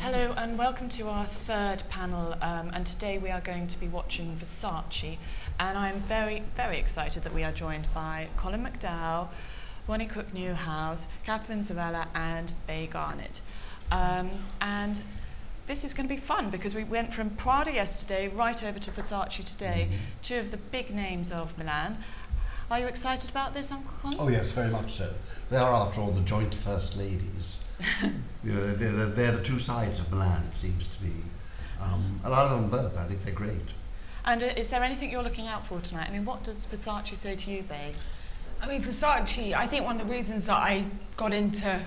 Hello and welcome to our third panel, and today we are going to be watching Versace, and I'm very, very excited that we are joined by Colin McDowell, Ronnie Cooke Newhouse, Katherine Zarrella and Garnett. And this is going to be fun because we went from Prada yesterday right over to Versace today, two of the big names of Milan. Are you excited about this, Uncle Colin? Oh yes, very much so. They are, after all, the joint first ladies. You know, they're the two sides of Milan, it seems to be. And I love them both. I think they're great. And is there anything you're looking out for tonight? I mean, what does Versace say to you, Bae? I mean, Versace, I think one of the reasons that I got into...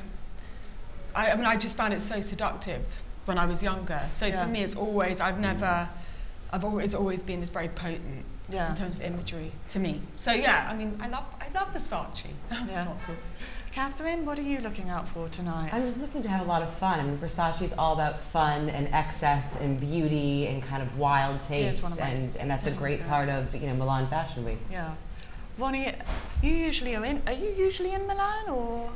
I mean, I just found it so seductive when I was younger. So for me, it's always... I've always been this very potent in terms of imagery to me. So yeah, I mean, I love Versace. Yeah. Katherine, what are you looking out for tonight? I'm just looking to have a lot of fun. I mean, Versace's all about fun and excess and beauty and kind of wild taste, and that's a great part of Milan Fashion Week. Yeah, Ronnie, are you usually in Milan or?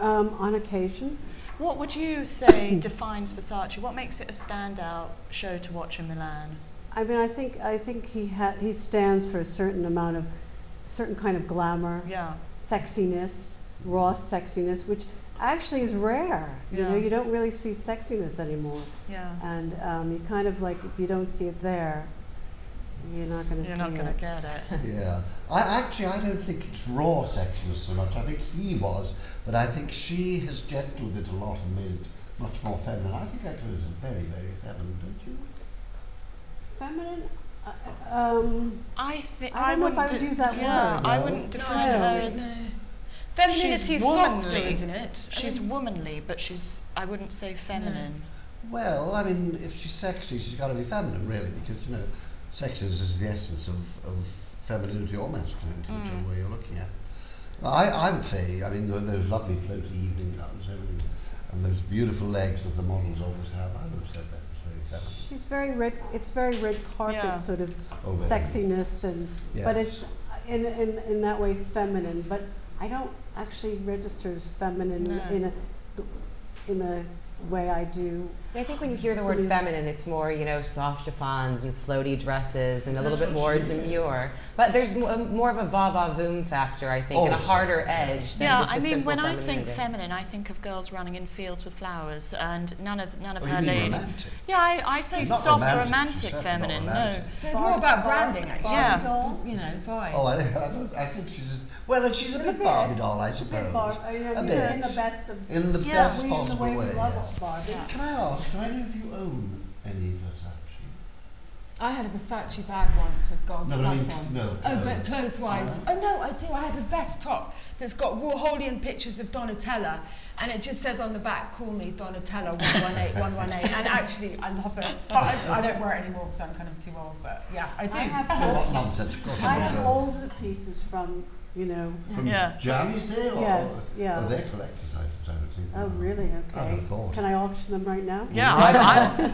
On occasion. What would you say defines Versace? What makes it a standout show to watch in Milan? I mean, I think he stands for a certain kind of glamour, sexiness, raw sexiness, which actually is rare. You know, you don't really see sexiness anymore. Yeah. And you kind of like, if you don't see it there, you're not going to see it. You're not going to get it. Yeah. I don't think it's raw sexiness so much. I think he was, but I think she has gentled it a lot and made it much more feminine. I think Eckler is very, very feminine, don't you? Feminine? I don't know if I would use that word. I wouldn't define her as... Femininity is softly, isn't it? She's womanly, but I wouldn't say feminine. Well, I mean, if she's sexy, she's got to be feminine, really, because, sexiness is the essence of femininity or masculinity, whichever way you're looking at. I would say, I mean, those lovely floaty evening gowns, everything, and those beautiful legs that the models always have, I would have said that was very feminine. She's very red, it's very red carpet sort of sexiness, and but it's in that way feminine, but I don't actually register as feminine in the way I do. I think when you hear the word feminine, it's more, soft chiffons and floaty dresses and a little bit more demure. But there's more of a va-va-voom factor, I think, and a harder edge than just a simple when I femininity. think feminine, I think of girls running in fields with flowers, and none of her ladies. Romantic? Yeah, I see soft romantic feminine. No, so it's more about branding, actually. Yeah, vibe. Oh, I think she's she's a bit Barbie doll, I suppose. A bit. In the best possible way. We love Barbie. Can I ask, do any of you own any Versace? I had a Versace bag once with gold studs on. No, but clothes-wise. Oh no, I do. I have a vest top that's got Warholian pictures of Donatella, and it just says on the back, "Call me Donatella 118 118." And actually, I love it. But I don't wear it anymore because I'm kind of too old. But yeah, I do. What nonsense, of course. I have older pieces from. From Gianni's day? Or, yeah. Oh, they're collector's items, I would think. Oh, really? Okay. I would have thought. Can I auction them right now? Yeah.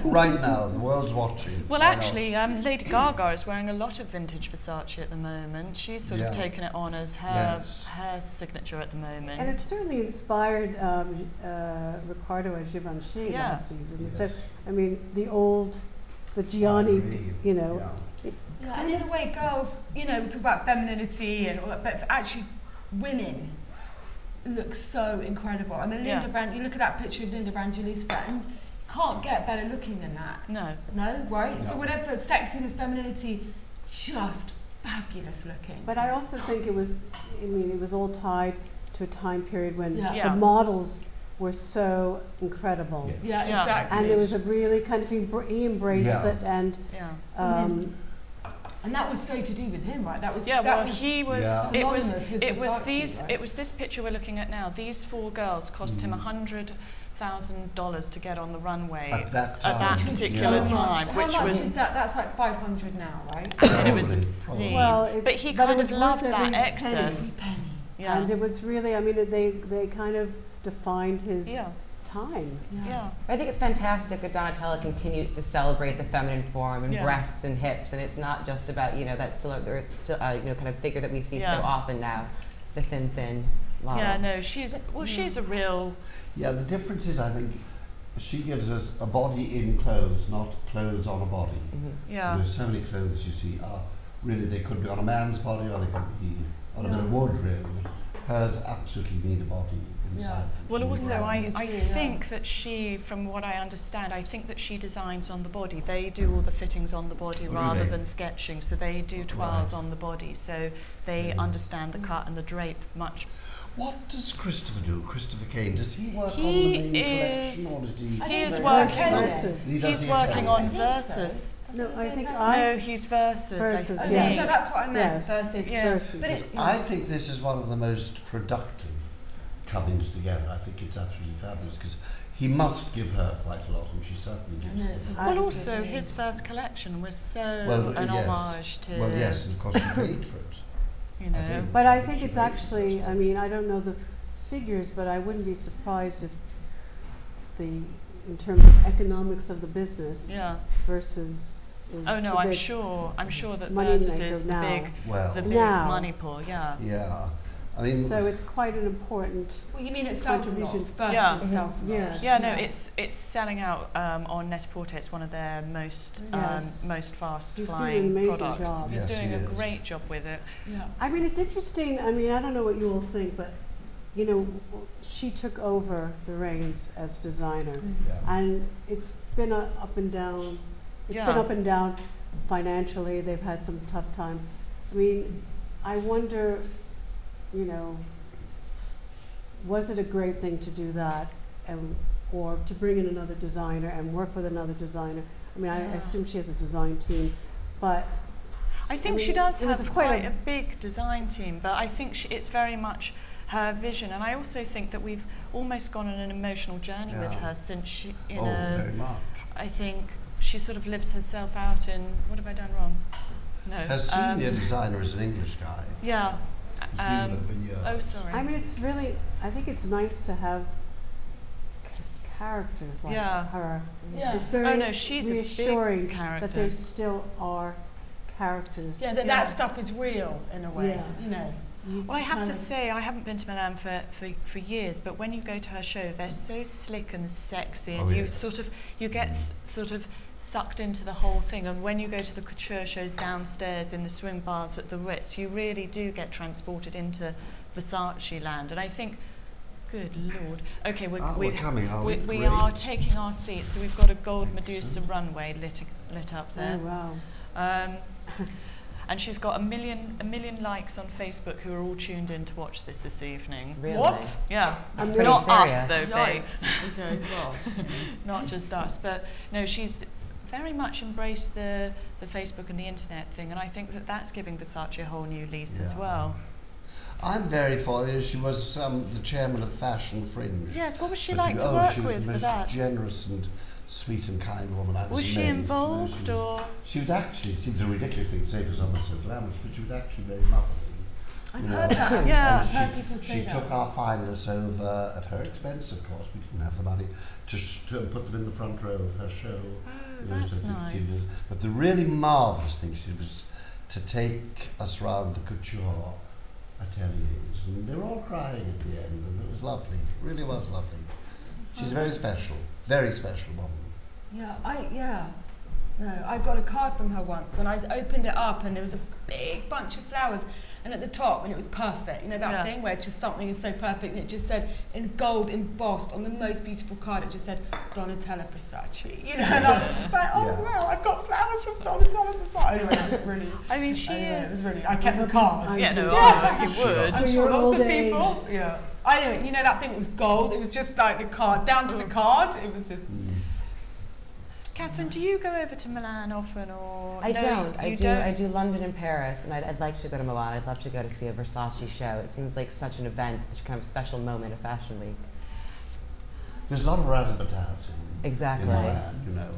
Right now, the world's watching. Well, actually, Lady Gaga is wearing a lot of vintage Versace at the moment. She's sort of taken it on as her signature at the moment. And it certainly inspired Riccardo at Givenchy last season. Yes. So, I mean, the Gianni, Yeah, and in a way, girls, we talk about femininity and all that, but actually, women look so incredible. I mean, you look at that picture of Linda Evangelista, and you can't get better looking than that. No, right? No. So whatever sexiness, femininity, just fabulous looking. But I also think it was all tied to a time period when the models were so incredible. Yeah, exactly. And there was a really kind of he embraced it, and and that was so to do with him, right? That was he was. Synonymous with Versace, it was this picture we're looking at now. These four girls cost him $100,000 to get on the runway at that particular time. How much is that? That's like 500 now, right? And it was obscene. Well, but he kind of loved that excess. Penny. Yeah. And it was really, I mean, they kind of defined his time. Yeah. I think it's fantastic that Donatella continues to celebrate the feminine form and breasts and hips, and it's not just about that kind of figure that we see so often now, the thin model. Yeah, no, she's a real. Yeah, the difference is, I think, she gives us a body in clothes, not clothes on a body. Yeah. There's so many clothes you see are really, they could be on a man's body or they could be on a bit of wood, really. Hers absolutely need a body inside. Yeah. Well, also, I think that she, from what I understand, I think that she designs on the body. They do all the fittings on the body rather than sketching, so they do toiles on the body, so they understand the cut and the drape much. What does Christopher do? Christopher Kane, does he work on the main collection, or does he? He is working. Versus. He's working on Versus. No, I think No, he's Versus. Versus, I yes. No, that's what I meant. Yes. Versus. Yeah. Versus. But I think this is one of the most productive comings together. I think it's absolutely fabulous because he must give her quite a lot, and she certainly gives him. Well, also his first collection was so an homage to. Well, yes, and of course she paid for it. You know. But I think it's actually, I mean, I don't know the figures, but I wouldn't be surprised if in terms of economics of the business versus is oh no, the I'm sure that money Versus maker is now. the big Now. money pool, Yeah. I mean, so it's quite an important. Well, you mean it sells a lot? contribution. Versus sells a lot. Yes. Yeah, no, it's selling out on Net-a-Porter. It's one of their most fast He's flying doing an amazing products. job. He's Yes, doing he a is. great job with it. Yeah. I mean, it's interesting. I mean, I don't know what you all think, but you know, she took over the reins as designer, and it's been up and down. It's been up and down financially. They've had some tough times. I mean, I wonder, you know, was it a great thing to do that, or to bring in another designer and work with another designer? I mean, I assume she has a design team, but I think she does have quite a big design team, but I think it's very much her vision, and I also think that we've almost gone on an emotional journey with her since she, you know, very much. I think she sort of lives herself out in, what have I done wrong? No. Her senior designer is an English guy. Yeah. He's been with her for years. Oh, sorry. I mean, it's really, I think it's nice to have characters like her. Yeah. It's very she's reassuring a big character. that there still are characters. Yeah, that stuff is real in a way, you know. Well, I have to say, I haven't been to Milan for years, but when you go to her show, they're so slick and sexy, and you get sort of sucked into the whole thing. And when you go to the couture shows downstairs in the swing bars at the Ritz, you really do get transported into Versace land. And I think, good Lord. Okay, we're coming. We are taking our seats, so we've got a gold Medusa runway lit up there. Oh wow. And she's got a million likes on Facebook who are all tuned in to watch this evening. Really? What? Yeah. That's not serious. us though, babe. Okay, well. Not just us. But no, she's very much embraced the Facebook and the internet thing, and I think that that's giving Versace a whole new lease as well. I'm very for her. She was the chairman of Fashion Fringe. Yes, what was she like to work with for that? She was the most generous and sweet and kind woman. I was she involved, or? She was actually, it seems a ridiculous thing to say for someone so glamorous, but she was actually very motherly. I've heard that. Yeah. I've heard people say that. She took our finalists over at her expense, of course. We didn't have the money to put them in the front row of her show. Oh, that's nice. But the really marvellous thing she did was to take us round the couture ateliers, and they were all crying at the end, and it was lovely. It really was lovely. She's very special woman. No, I got a card from her once, and I opened it up, and there was a big bunch of flowers, and at the top, and it was perfect. You know that thing where just something is so perfect, and it just said in gold embossed on the most beautiful card. It just said Donatella Versace. You know, and I was just like, oh wow, I've got flowers from Donatella Versace. Anyway, it was really. I mean, it was really. I kept the card. Yeah, no, you would. I'm sure lots of people. Yeah. I know. You know that thing was gold. It was just like the card down to the card. It was just. Catherine, do you go over to Milan often, or I don't. I do London and Paris, and I'd like to go to Milan. I'd love to go to see a Versace show. It seems like such an event, such a kind of special moment of Fashion Week. There's a lot of razzmatazz exactly. in Milan, you know.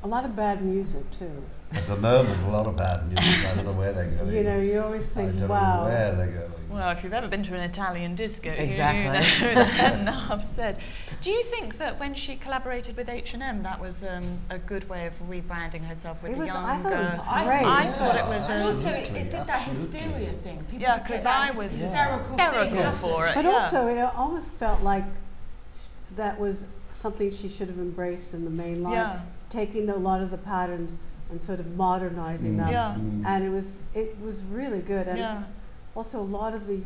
A lot of bad music too. At the moment, a lot of bad music. I don't know where they're going. You know, you always think, I don't wow. know where they're going. Well, if you've ever been to an Italian disco, exactly. you know that enough said. Do you think that when she collaborated with H&M, that was a good way of rebranding herself with the younger? I thought it was great. I thought it was. And also, it did that hysteria thing. Because I was hysterical for it. But also, it almost felt like that was something she should have embraced in the main line, Yeah. taking a lot of the patterns and sort of modernizing them. Yeah. And it was really good. And Yeah. also a lot of the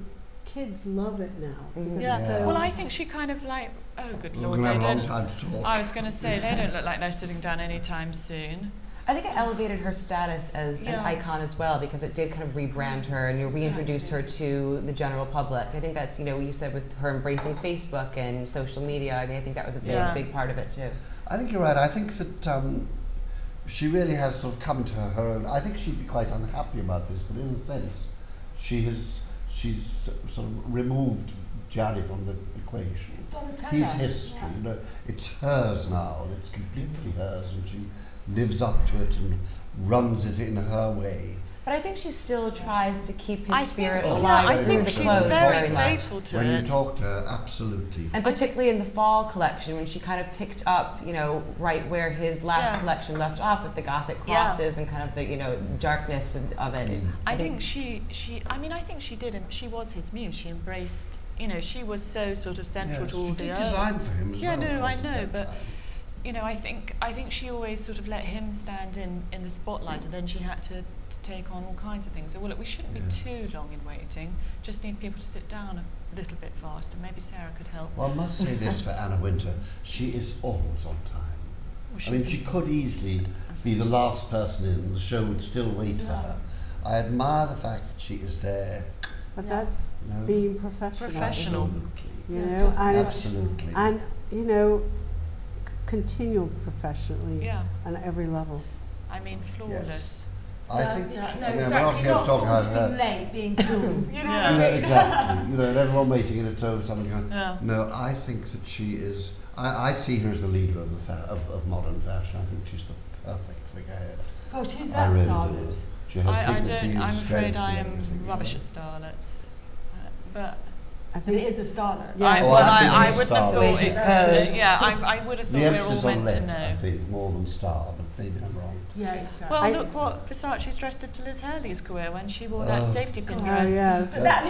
kids love it now. Because Yeah. it's so Well, I think she kind of like, oh, good We're Lord, going to they have a long don't. time to talk. I was going to say, they don't look like they're sitting down anytime soon. I think it elevated her status as an icon as well, because it did kind of rebrand her and reintroduce her to the general public. I think that's, what you said with her embracing Facebook and social media. I mean, I think that was a big part of it too. I think you're right. I think that she really has sort of come to her own. I think she'd be quite unhappy about this, but in a sense, she's sort of removed Gianni from the equation. He's history. It's hers now, and it's completely hers, and she lives up to it and runs it in her way. But I think she still tries to keep his spirit alive I through think the she's clothes very much. faithful to it. When you talk to her, absolutely. And particularly in the fall collection, when she kind of picked up, right where his last collection left off with the Gothic crosses and kind of the, darkness of it. I think she did. She was his muse. She embraced. She was so sort of central to all she the did other. design for him as well. Yeah, no, I at know, that but time. I think she always sort of let him stand in the spotlight, and then she had to take on all kinds of things. So, well, look, we shouldn't be too long in waiting. Just need people to sit down a little bit faster. Maybe Sarah could help. Well, I must say this for Anna Wintour. She is always on time. Well, I mean, she could easily be the last person in. The show would still wait for her. I admire the fact that she is there. But that's being professional. Absolutely. And absolutely. Continue professionally on every level. I mean, flawless. Yes. I think exactly. we're not here to talk about her. Being late, being cool. Exactly. And everyone waiting in a tone, something going. No, I think that she is. I see her as the leader of the of modern fashion. I think she's the perfect figurehead. Gosh, who's that starlet? She has dignity and I'm afraid strength I and am everything, rubbish at starlets, but. I think it is a starlet. Yeah. I wouldn't have the way thought she it. posed. I would have thought we were all meant to know. I think more than star, but maybe I'm wrong. Yeah, exactly. Well, look what Versace's dressed into Liz Hurley's career when she wore that safety pin dress. Yes. But that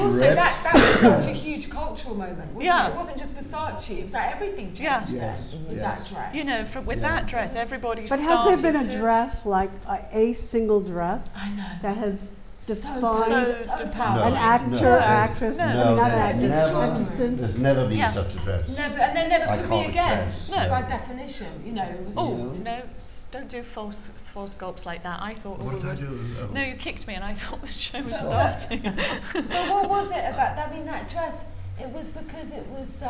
was such a huge cultural moment, wasn't it? It wasn't just Versace, it was like everything changed with that dress. With that dress, everybody But has there been a dress, like a single dress, that has defined an actor, actress? There's never been such a dress. Never, and there never could be again. Dress. By definition, it was just. Don't do false gulps like that. I thought. What did I do? No, you kicked me, and I thought the show was starting. But what was it about? I mean, that dress. It was because it was.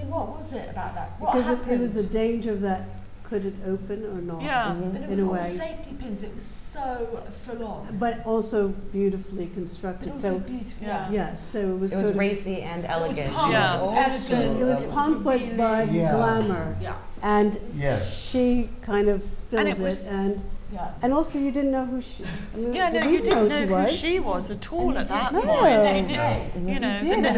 What was it about that? What happened? It was the danger of that. Could it open or not? Yeah, but it was all safety pins. It was so full on. But also beautifully constructed. But also beautiful. So it was. It was racy and elegant. It was punk. It was elegant. It was punk, but glamour. Yeah. And she kind of filled it, and also you didn't know who she. You didn't know who she was at all at that point. You didn't know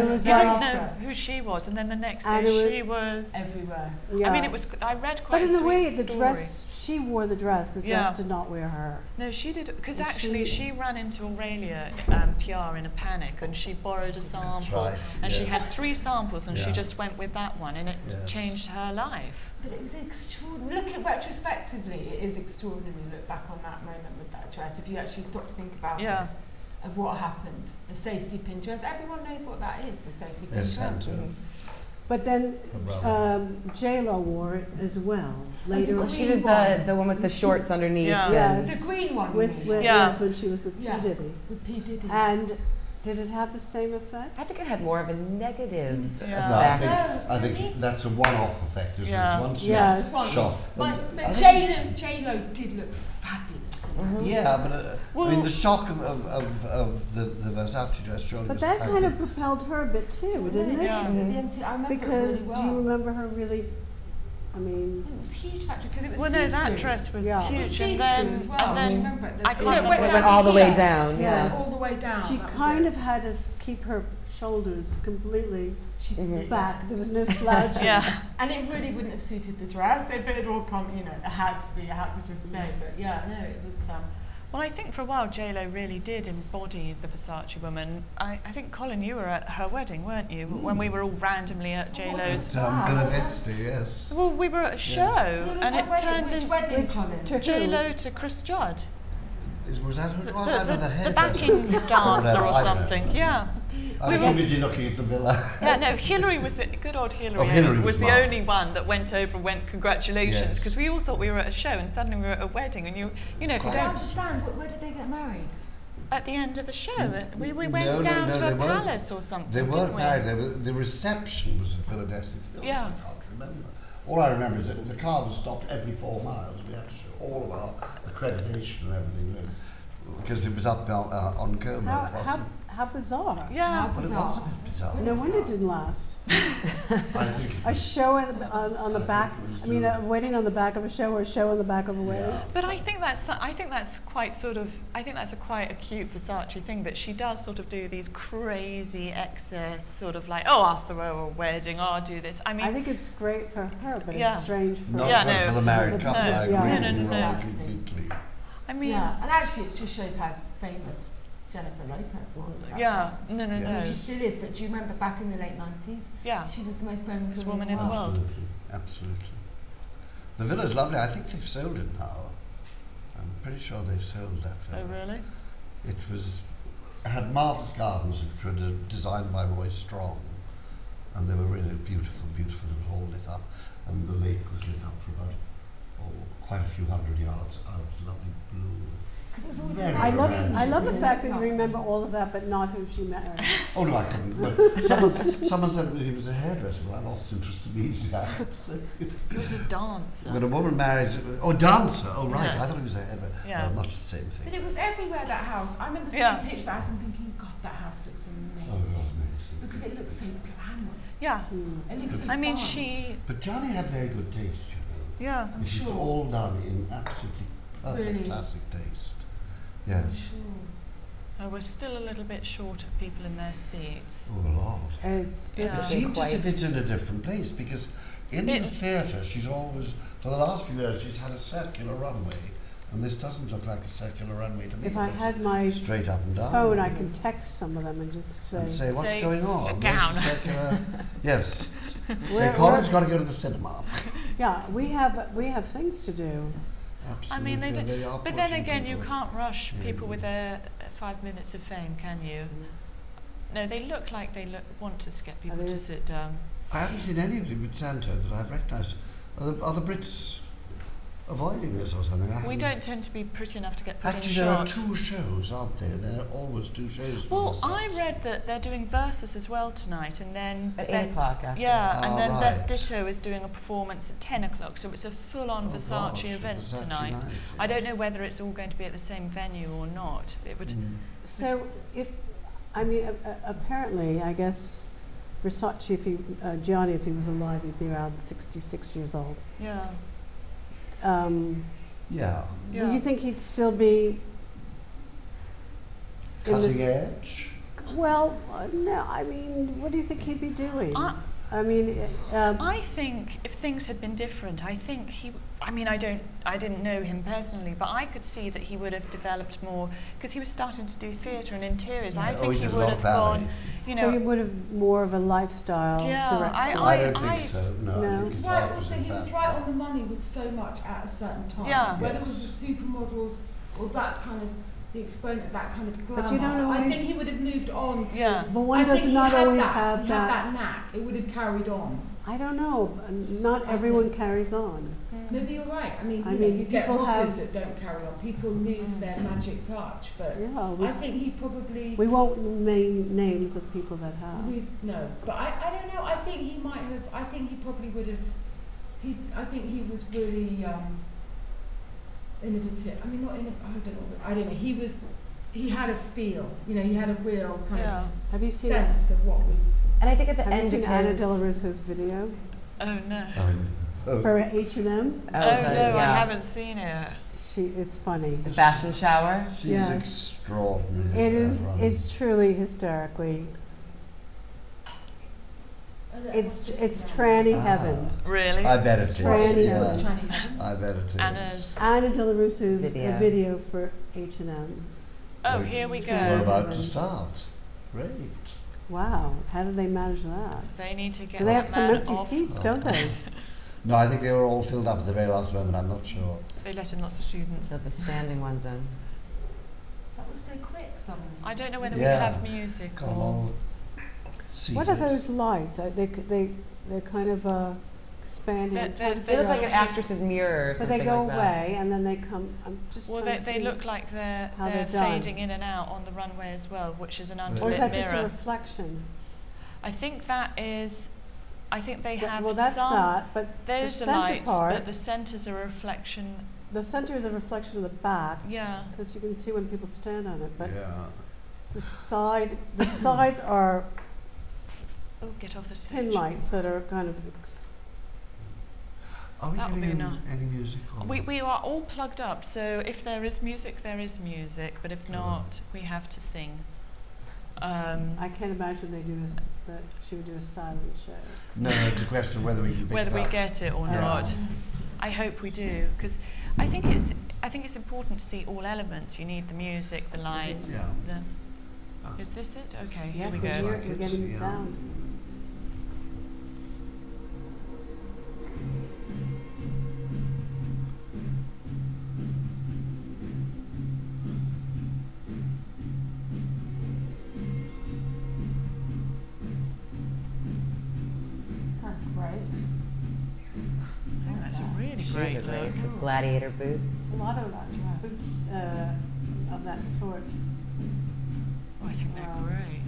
who she was, and then the next day she was everywhere. I mean, it was. I read quite. But in a way, the dress she wore the dress. The dress did not wear her. No, she did, because actually she ran into Aurelia PR in a panic, and she borrowed a sample, and she had 3 samples, and she just went with that one, and it changed her life. But it was extraordinary. Look at retrospectively, it is extraordinary. Look back on that moment with that dress. If you actually stop to think about it, of what happened, the safety pin dress. Everyone knows what that is. The safety pin dress. But then J-Lo wore it as well. Later, she did the one with the shorts underneath. Yes, the green one. When she was with P Diddy. With P Diddy. And did it have the same effect? I think it had more of a negative effect. No, I think that's a one-off effect, isn't it? Once shot. But J-Lo did look fabulous. I mean, the shock of the Versace dress showing. But that kind of propelled her a bit too, didn't it? I remember because it really well. do you remember her really? I mean, it was huge actually because it was. Well, no, that dress was huge, it was and then I can't it went all the way down. Yes, all the way down. She kind of had to keep her shoulders completely back. There was no slouching. And it really wouldn't have suited the dress if it had all come. It had to just stay. But it was. Well, I think for a while J-Lo really did embody the Versace woman. I think, Colin, you were at her wedding, weren't you? When we were all randomly at J-Lo's. Yes. Well, we were at a show, and it turned into J-Lo to Chris Judd. Was that who it was? The backing dancer or something, yeah. I was too busy looking at the villa. Yeah, no, Hillary was good old Hillary. Hillary was the only one that went over and went congratulations, because we all thought we were at a show and suddenly we were at a wedding, and you know if you don't understand, but where did they get married? At the end of a show, we went down to a palace or something. They weren't married. The reception was in Philadelphia. Yeah. I can't remember. All I remember is that the car was stopped every 4 miles. We had to show all of our accreditation and everything because it was up on camera. How bizarre. Yeah. But it was a bit bizarre. No wonder it didn't last. I think a show on the back. I mean, a wedding on the back of a show, or a show on the back of a wedding. Yeah. But I think that's quite sort of. I think that's quite a cute Versace thing, that she does sort of do these crazy excess sort of like, oh, I'll throw a wedding, I'll do this. I mean, I think it's great for her, but it's strange for for the married couple. No. I agree No. completely. I mean, and actually, it just shows how famous Jennifer Lopez was. No. She still is, but do you remember back in the late 90s? Yeah. She was the most famous woman in the world. Absolutely. The villa's lovely. I think they've sold it now. I'm pretty sure they've sold that villa. Oh, really? It had marvellous gardens which were designed by Roy Strong, and they were really beautiful. They were all lit up, and the lake was lit up for about quite a few hundred yards out. Lovely blue. I love the fact that you remember all of that, but not who she married. Oh no, I couldn't. But someone said he was a hairdresser. Well, I lost interest immediately. I have to say. He was a dancer. When a woman marries, dancer. Oh right, Yes. I thought he was a hairdresser. Yeah. Much the same thing. But it was everywhere, that house. I remember seeing pictures of that house and thinking, God, that house looks amazing. Oh, it was amazing. Because it looks so glamorous. Yeah. It looks so I mean, fun. But Johnny had very good taste, you know. Yeah. It's just all done in absolutely perfect classic taste. Yes. Sure. Oh, we're still a little bit short of people in their seats. Oh Lord. It seems as if it's in a different place, because in the theatre she's always, for the last few years, she's had a circular runway, and this doesn't look like a circular runway to me. If I had my straight up and down phone, I can text some of them and just say, what's going on? Sit down. Yes. Say, Colin's got to go to the cinema. Yeah, we have things to do. Absolutely. I mean, they are but then again, people. you can't rush people with their 5 minutes of fame, can you? No, they look like they want to get people to sit down. I haven't seen anybody with Santo that I've recognised. Are the Brits avoiding this or something? We don't tend to be pretty enough to get put Actually, in there are shot. 2 shows, aren't there? There are always 2 shows. Well, I read that they're doing Versus as well tonight, and then at 8 o'clock after. Yeah, and then right. Beth Ditto is doing a performance at 10 o'clock, so it's a full-on Versace event tonight. Night, yes. I don't know whether it's all going to be at the same venue or not. It would. So, apparently, I guess Versace, Gianni, if he was alive, he'd be around 66 years old. Yeah. Yeah. Do you think he'd still be cutting edge? Well, no. I mean, what do you think he'd be doing? I think if things had been different, I think he. I mean, I didn't know him personally, but I could see that he would have developed more because he was starting to do theatre and interiors. I think he would have gone. So he would have more of a lifestyle direction. I don't think so. No. He was right on the money with so much at a certain time. Yeah. Whether it was the supermodels or that kind of the exponent of that kind of glamour. But you don't always. I think he would have moved on. But one does not always have He had that knack. It would have carried on. I don't know. Not everyone carries on. Maybe you're right. I mean, you get rockers that don't carry on. People lose their magic touch. But I think he probably. We won't name names of people that have. No, but I don't know. I think he might have. I think he probably would have. I think he was really innovative. I mean, not innovative. I don't know. He had a feel. He had a real kind of have you seen sense of what was. And I think at the have end you seen of Anna his De La Russo's video? Oh no. For H&M? Oh no, I haven't seen it. It's funny. The fashion shower? She's extraordinary. It's truly hysterically. It's tranny heaven. Really? I bet it is. Tranny heaven. I bet it is. Anna De La Russo's video for H&M. Oh, here we go. We're about to start. Great. Wow, how did they manage that? They need to get. Do they have some empty off. seats, don't they? No, I think they were all filled up at the very last moment. I'm not sure. They let in lots of students. So the standing ones in. That was so quick, something. I don't know whether we have music Got 'em or. all seated. What are those lights? They're kind of expanding. They look like an actress's mirror or But something they go like away and then they come. I'm just Well, trying to they see look like they're done. fading in and out on the runway as well, which is an underlit Or is that mirror. just a reflection? I think that is. I think they have Well, that's some. that, but Those the are center lights, part, but the center's a reflection. the center is a reflection of the back, Yeah. because you can see when people stand on it. But Yeah. the sides are Oh, get off the stage. pin lights that are kind of. Are we That would be getting enough. any music on? We are all plugged up, so if there is music, there is music, but if not, we have to sing. I can't imagine that she would do a silent show. No, it's a question of whether we can pick Whether it we up. get it or Yeah. not. I hope we do, because I think it's important to see all elements. You need the music, the lights. Yeah. Is this it? Okay, here Yes, we we're go. here, we're getting the Yeah. sound. I think that's a really Shoes great are great. look. The gladiator boot. It's a lot of boots of that sort. Oh, I think they're Wow. great.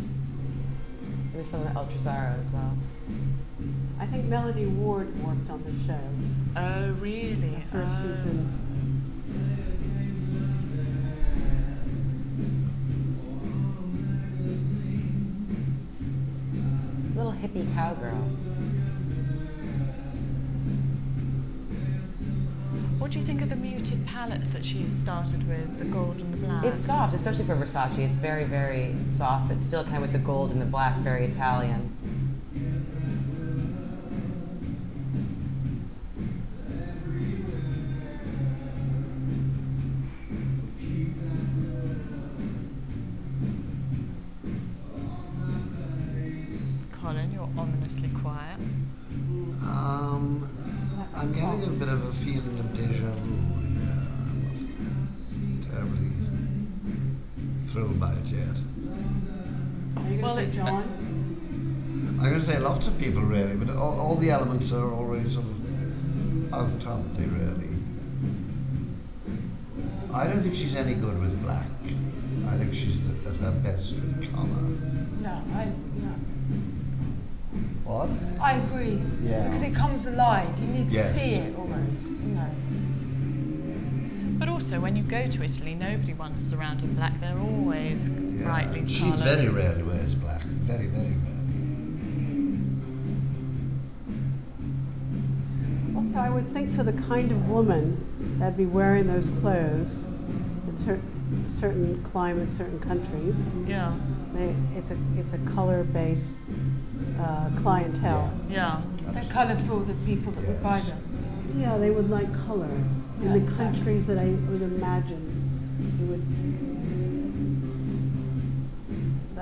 There was some of the Ultrazara as well. I think Melanie Ward worked on the show, Oh, really? the first season. It's a little hippie cowgirl. What do you think of the muted palette that she's started with, the gold and the black? It's soft, especially for Versace. It's very, very soft, but still kind of with the gold and the black, very Italian. Colin, you're ominously quiet. I'm getting a bit of a feeling of deja vu. Yeah, I'm not terribly thrilled by it yet. Are you Well, going to it's say John? I'm going to say lots of people really, but all the elements are already sort of out, aren't they, really? I don't think she's any good with black. I think she's at her best with colour. No, What? I agree. Yeah. Because it comes alive. You need to Yes. see it almost, you know. But also, when you go to Italy, nobody wanders around in black. They're always brightly She coloured. very rarely wears black. Very, very rarely. Also, I would think for the kind of woman that'd be wearing those clothes in certain climates, certain countries, Yeah, it's a color-based clientele. yeah. They're colourful, the people that would buy Yes. them. Yeah, they would like color in Yeah, the exactly. countries that I would imagine it would.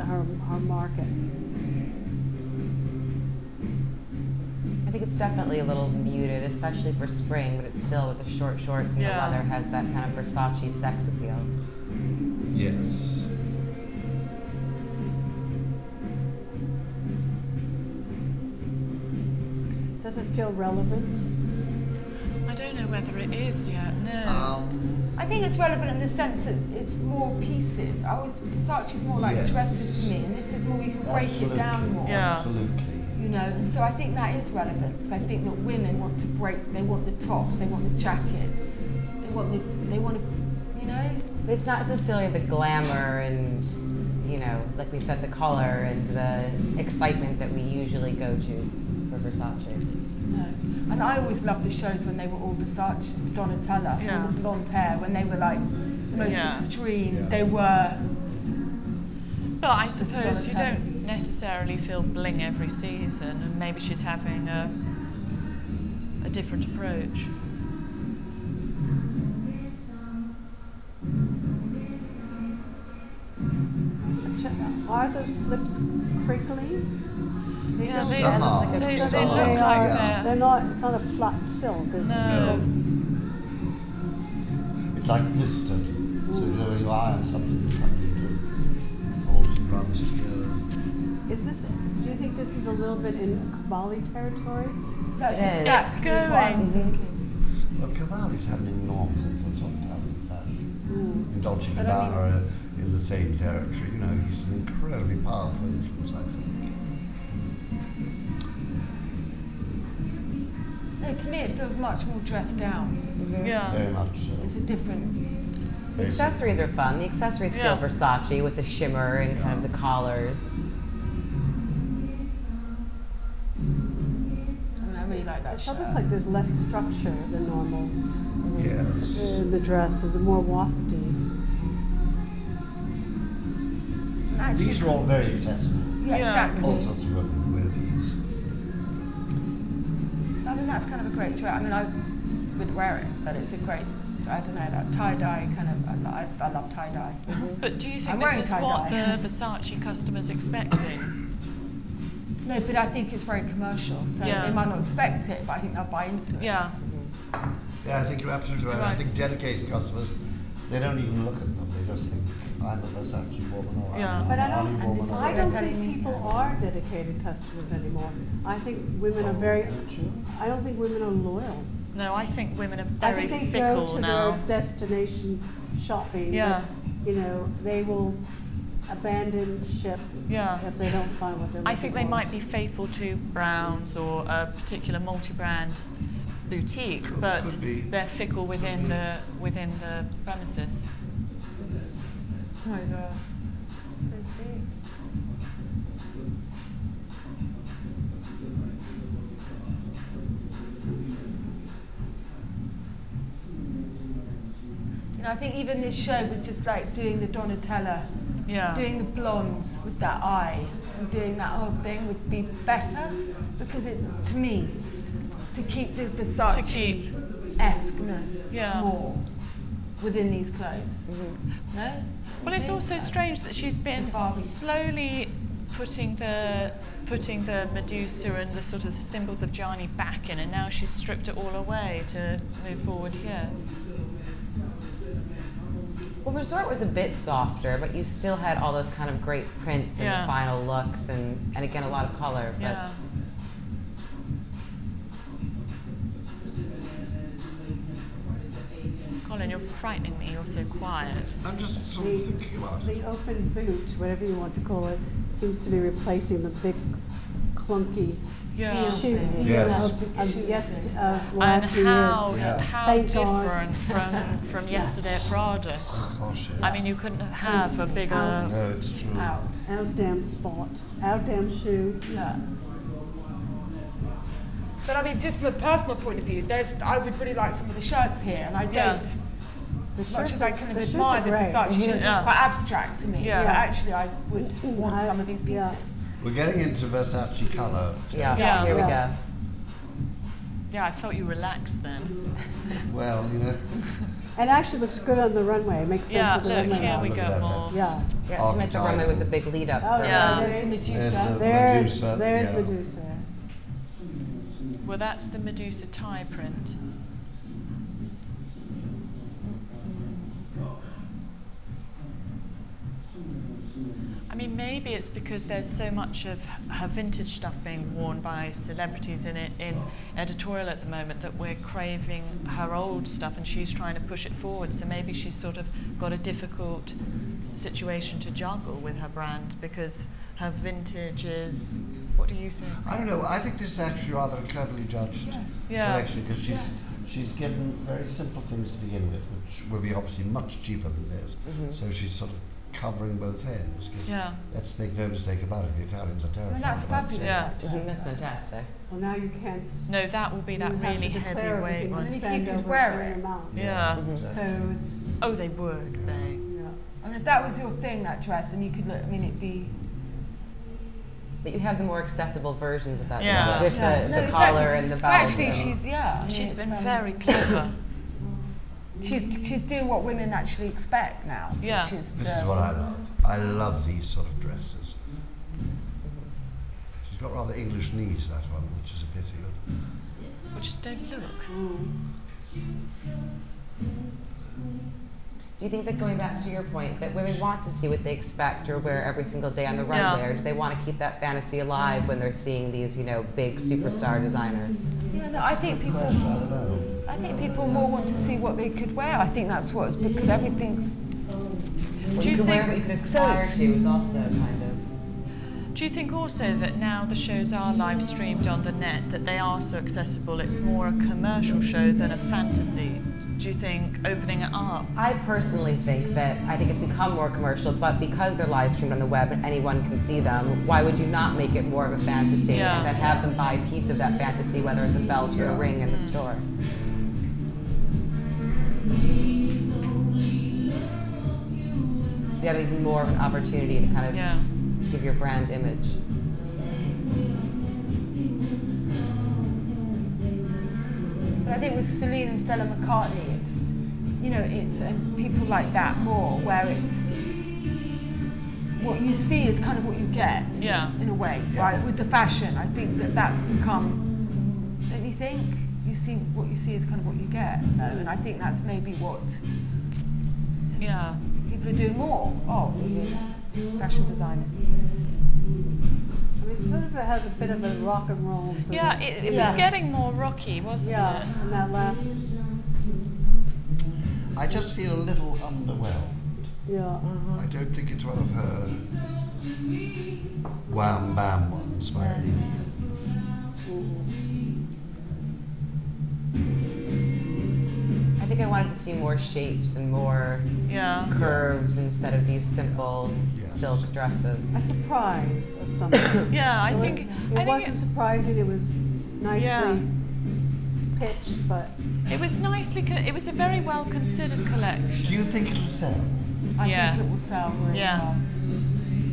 Her market. I think it's definitely a little muted, especially for spring, but it's still with the short shorts and Yeah. the leather has that kind of Versace sex appeal. Yes. Does it feel relevant? I don't know whether it is yet. No. I think it's relevant in the sense that it's more pieces. Versace's more like Yes. dresses to me, and this is more, you can break it down more. Yeah. Absolutely. You know, and so I think that is relevant because I think that women want to break. They want the tops, they want the jackets, they want to, you know. It's not necessarily the glamour and, you know, like we said, the color and the excitement that we usually go to for Versace. No. And I always loved the shows when they were all Versace, Donatella, Yeah. all the blonde hair, when they were like the most Yeah. extreme. Yeah. They were. But I suppose you Donatella. don't necessarily feel bling every season, and maybe she's having a different approach. Are those slips crinkly? Yeah, they look like they're not. It's not a flat silk. No. It's like blistered. So when you iron something, it comes into holes and runs together. Is this? Do you think this is a little bit in Cavalli territory? That's exactly what I'm thinking. Well, Cavalli's had an enormous influence on Italian fashion. And Dolce & Gabbana are in the same territory. You know, he's an incredibly powerful influence, I think. No, to me it feels much more dressed down. Yeah. Very much so. It's a different... The accessories are fun. The accessories feel Versace with the shimmer and kind of the collars. I really like that It's shirt. almost like there's less structure than normal. Yes. The dress is more wafty. These are all very accessible. Yeah, exactly. All sorts of women wear these. I mean, that's kind of a great dress. I mean, I would wear it, but it's a great, I don't know, that tie-dye kind of, I love tie-dye. But do you think I'm this wearing is what tie-dye. the Versace customer's expecting? No, but I think it's very commercial, so Yeah. they might not expect it, but I think they'll buy into it. Yeah. Yeah, I think you're absolutely right. I think dedicated customers, they don't even look at them. They just think, I'm a Versace woman or Yeah. I'm But a I Ronnie don't. woman. I or don't telling think me. people are dedicated customers anymore. I think women are very. Don't you? I don't think women are loyal. No, I think women are I very think they go fickle to now. their destination shopping. Yeah. But, you know, they will abandon ship Yeah. if they don't find what they're looking I think they for. might be faithful to Browns or a particular multi-brand boutique, but Could be. they're fickle within the premises. Oh my God. You know, I think even this show with just like doing the Donatella, doing the blondes with that eye and doing that whole thing would be better because it, to me, to keep the Versace-esqueness more within these clothes. No? Well, it's also strange that she's been slowly putting the Medusa and the sort of symbols of Gianni back in, and now she's stripped it all away to move forward here. Well, Resort was a bit softer, but you still had all those kind of great prints in the final looks, and again a lot of color. But Yeah. Colin, you're frightening me. You're so quiet. I'm just sort of thinking about it. The open boot, whatever you want to call it, seems to be replacing the big, clunky shoe Yes. of last few years. How Paint different from yesterday at Prada. Gosh, yes. I mean, you couldn't have a bigger. No, it's true. Out. Out damn spot. Out damn shoe. Yeah. But I mean, just from a personal point of view, I would really like some of the shirts here, and I don't. As much as I kind of admire the Versace shirts, it's quite abstract to me. Yeah. But actually, I would want some of these pieces. Yeah. We're getting into Versace colour. yeah, here we go. Yeah, I felt you relaxed then. Well, you know. And actually looks good on the runway. It makes sense with the look, runway. here we Look go at that, more. Yeah. Yeah, Symmetric Runway was a big lead up. Oh, for yeah. There's the Medusa. Medusa, There's yeah. Medusa. Well, that's the Medusa tie print. I mean, maybe it's because there's so much of her vintage stuff being worn by celebrities in editorial at the moment that we're craving her old stuff, and she's trying to push it forward. So maybe she's sort of got a difficult situation to juggle with her brand because her vintage is. What do you think? I don't know. I think this is actually rather a cleverly judged collection because she's given very simple things to begin with, which will be obviously much cheaper than this. So she's sort of covering both ends. Let's make no mistake about it. The Italians are terrified. And that's fabulous. That's fantastic. Well, now you can't. No, that will be that really heavyweight one. You spend could over wear a a certain certain amount. Exactly. So it's. Oh, they would. They. I mean, if that was your thing, that dress, and you could look, I mean, it'd be. But you have the more accessible versions of that Yeah. dress with the collar and the belt. Actually, she's she's been very clever. She's doing what women actually expect now. Yeah. This is what I love. I love these sort of dresses. She's got rather English knees, that one, which is a pity. Well, just don't look. Do you think that, going back to your point, that women want to see what they expect or wear every single day on the runway, or do they want to keep that fantasy alive when they're seeing these, you know, big superstar designers? Yeah, no, I think people more want to see what they could wear. I think that's what's because everything's. Well, you can wear what you could aspire to is also kind of. Do you think also that now the shows are live streamed on the net, that they are so accessible, it's more a commercial show than a fantasy? Do you think opening it up? I personally think that I think it's become more commercial, but because they're live streamed on the web and anyone can see them, why would you not make it more of a fantasy and then have them buy a piece of that fantasy, whether it's a belt or a ring in the store? You have even more of an opportunity to kind of give your brand image. But I think with Celine and Stella McCartney, it's, you know, it's people like that more, where it's what you see is kind of what you get, in a way, right? With the fashion, I think that that's become, don't you think? You see what you see is kind of what you get, and I think that's maybe what people are doing more of, fashion designers. I mean, sort of it has a bit of a rock and roll sort of. It was getting more rocky, wasn't it? Yeah, and that last. I just feel a little underwhelmed. Yeah. I don't think it's one of her wham bam ones by any means. I think I wanted to see more shapes and more curves instead of these simple silk dresses. A surprise of something. I think it wasn't surprising. It was nicely pitched, but it was nicely. It was a very well considered collection. Do you think it'll sell? I think it will sell really well.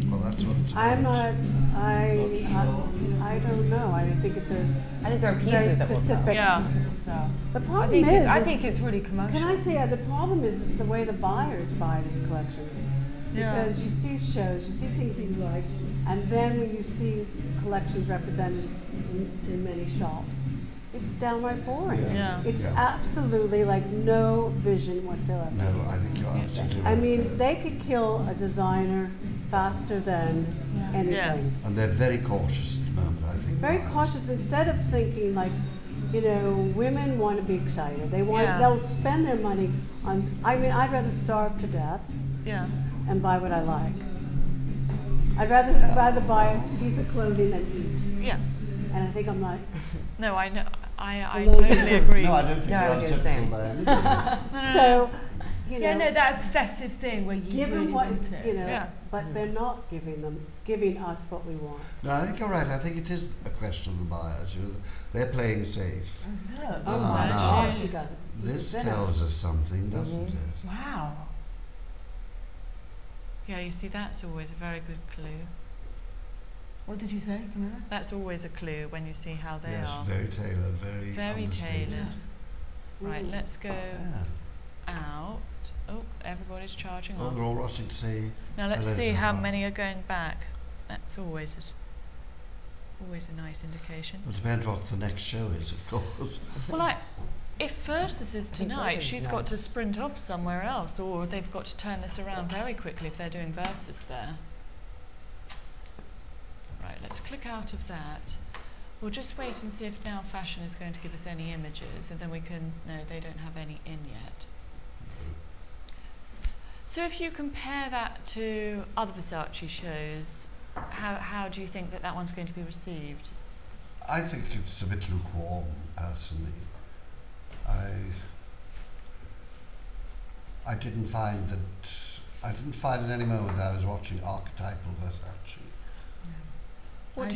Well, that's what it's about. I'm not. I don't know. I think it's a. I think there are pieces that will sell. Yeah. The problem is, I think it's really commercial. Can I say the problem is the way the buyers buy these collections, because you see shows, you see things that you like, and then when you see collections represented in many shops, it's downright boring. It's absolutely like no vision whatsoever. No, I think you're absolutely right. I mean, they could kill a designer faster than anything. And they're very cautious at the moment, I think. Very cautious. Instead of thinking like, you know, women want to be excited. They want. They'll spend their money on. I mean, I'd rather starve to death. And buy what I like. I'd rather buy a piece of clothing than eat. And I think I'm not. No, I know. I totally agree. No, I don't think you're the same. So, you know. Yeah, no, that obsessive thing where you give really them what want it. you know, but they're not giving us what we want. No, I think you're right. I think it is a question of the buyers. You know, they're playing safe. This tells us something, doesn't it? Wow. Yeah, you see, that's always a very good clue. What did you say, Camilla? That's always a clue when you see how they are. Yes, very tailored, very tailored. Right, let's go out. Oh, everybody's charging on. They're all rushing to see. Now let's see how many are going back. That's always a nice indication. Well, it depends what the next show is, of course. Well, if Versace is tonight, she's got to sprint off somewhere else, or they've got to turn this around very quickly if they're doing Versace there. Right, let's click out of that. We'll just wait and see if Now Fashion is going to give us any images, and then we can. No, they don't have any in yet. So if you compare that to other Versace shows, how do you think that one's going to be received? I think it's a bit lukewarm, personally. I didn't find in any moment that I was watching archetypal Versace. What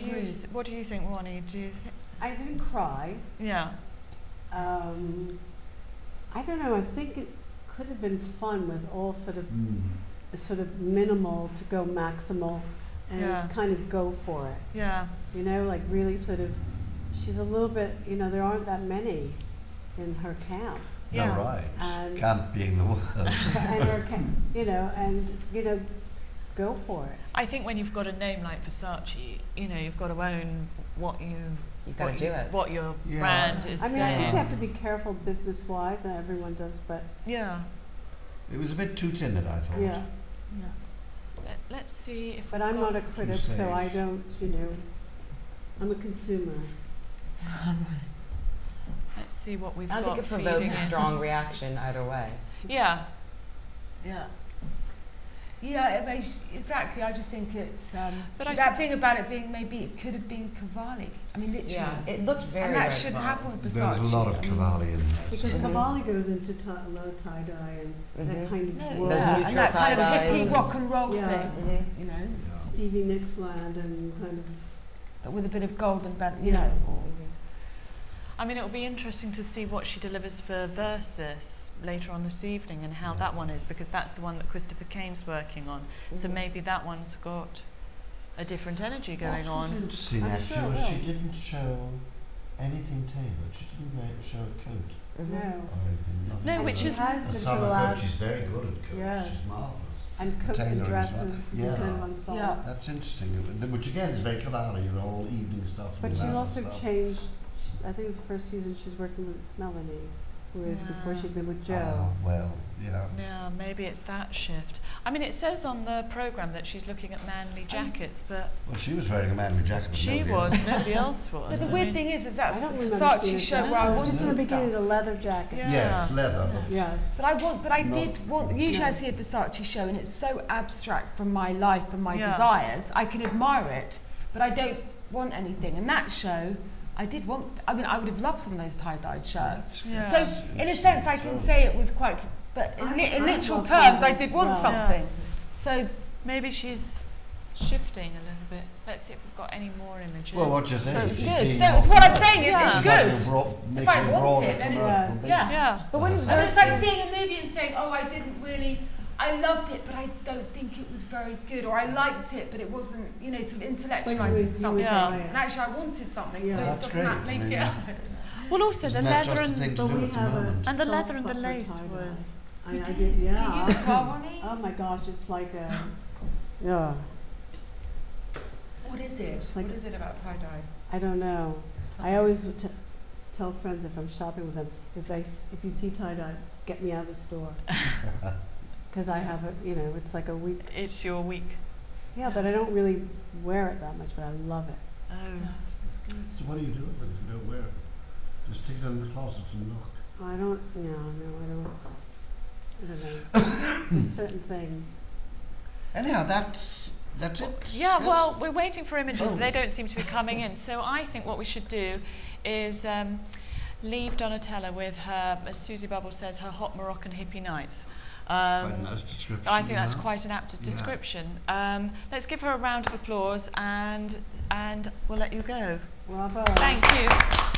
do you think, Ronnie? Do you think? I didn't cry. Yeah. I don't know. I think it could have been fun with all sort of minimal to go maximal, and to kind of go for it. Yeah. You know, like really sort of. She's a little bit. You know, there aren't that many in her camp. Yeah. No, right. Camp being the word. And her camp, you know, go for it. I think when you've got a name like Versace, you know, you've got to own what you've got to do it. What your brand is. I mean, I think you have to be careful business-wise, and everyone does, but yeah, it was a bit too timid, I thought. Yeah. Let's see if. But I'm not a critic, so I don't. You know, I'm a consumer. Let's see what we've got. I think it provoked a strong reaction either way. Yeah. Yeah. Yeah, exactly. I just think it's but that thing about it being maybe it could have been Cavalli. I mean, literally. Yeah, it looked very. And that shouldn't happen with Versace. There's a lot of Cavalli in there. Because Cavalli goes into a lot of tie dye and that kind of world. Those neutral and that kind of tie-dyes hippie rock and roll thing, you know. Yeah. Stevie Nicks land and kind of. But with a bit of golden band, you know. I mean, it'll be interesting to see what she delivers for Versace later on this evening and how that one is, because that's the one that Christopher Kane's working on. So maybe that one's got a different energy going on. What's interesting actually was she didn't show anything tailored. She didn't show a coat or anything. No, which is has been a for summer the coat. last. She's very good at coats. Yes. She's marvellous. And Cooke and dresses and kind of ensembles. Yeah. That's interesting. Which again is very Cavalli, you know, all evening stuff. But she's also changed. I think it was the first season she's working with Melanie, whereas before she'd been with Joe. Well, yeah. Yeah, maybe it's that shift. I mean, it says on the programme that she's looking at manly jackets, but... Well, she was wearing a manly jacket, but she was, nobody else was. But the weird thing is that's the Versace show where I wanted just in the beginning, the leather jacket. Yeah. Yes, leather. Yes. But I did want, usually I see a Versace show and it's so abstract from my life and my desires, I can admire it, but I don't want anything. And that show, I did want, I mean, I would have loved some of those tie-dyed shirts. Yeah. So, in a sense, I can say it was quite, but in literal terms, I did want something. Yeah. So, maybe she's shifting a little bit. Let's see if we've got any more images. Well, what you're saying is good. So, what I'm saying is it's good. If I want it, then it's, But when it's like seeing a movie and saying, oh, I didn't really, I loved it, but I don't think it was very good, or I liked it, but it wasn't, you know, sort of intellectualizing something. And actually, I wanted something, so it doesn't make it. Well, also the leather and the leather and the lace was. I did, Do you as well, Ronnie? Oh my gosh, it's like a, yeah. What is it? What is it about tie dye? I don't know. I always would tell friends if I'm shopping with them, if you see tie dye, get me out of the store. Because I have you know, it's like a week. It's your week. Yeah, but I don't really wear it that much, but I love it. Oh, that's good. So what do you do with it if you don't wear it? Just stick it in the closet and look. I don't, I don't know. There's certain things. Anyhow, that's it. Yeah, well, we're waiting for images. They don't seem to be coming in. So I think what we should do is leave Donatella with her, as Susie Bubble says, her hot Moroccan hippie nights. Quite a nice description. I think that's quite an apt description. Let's give her a round of applause and we'll let you go. Bravo. Thank you.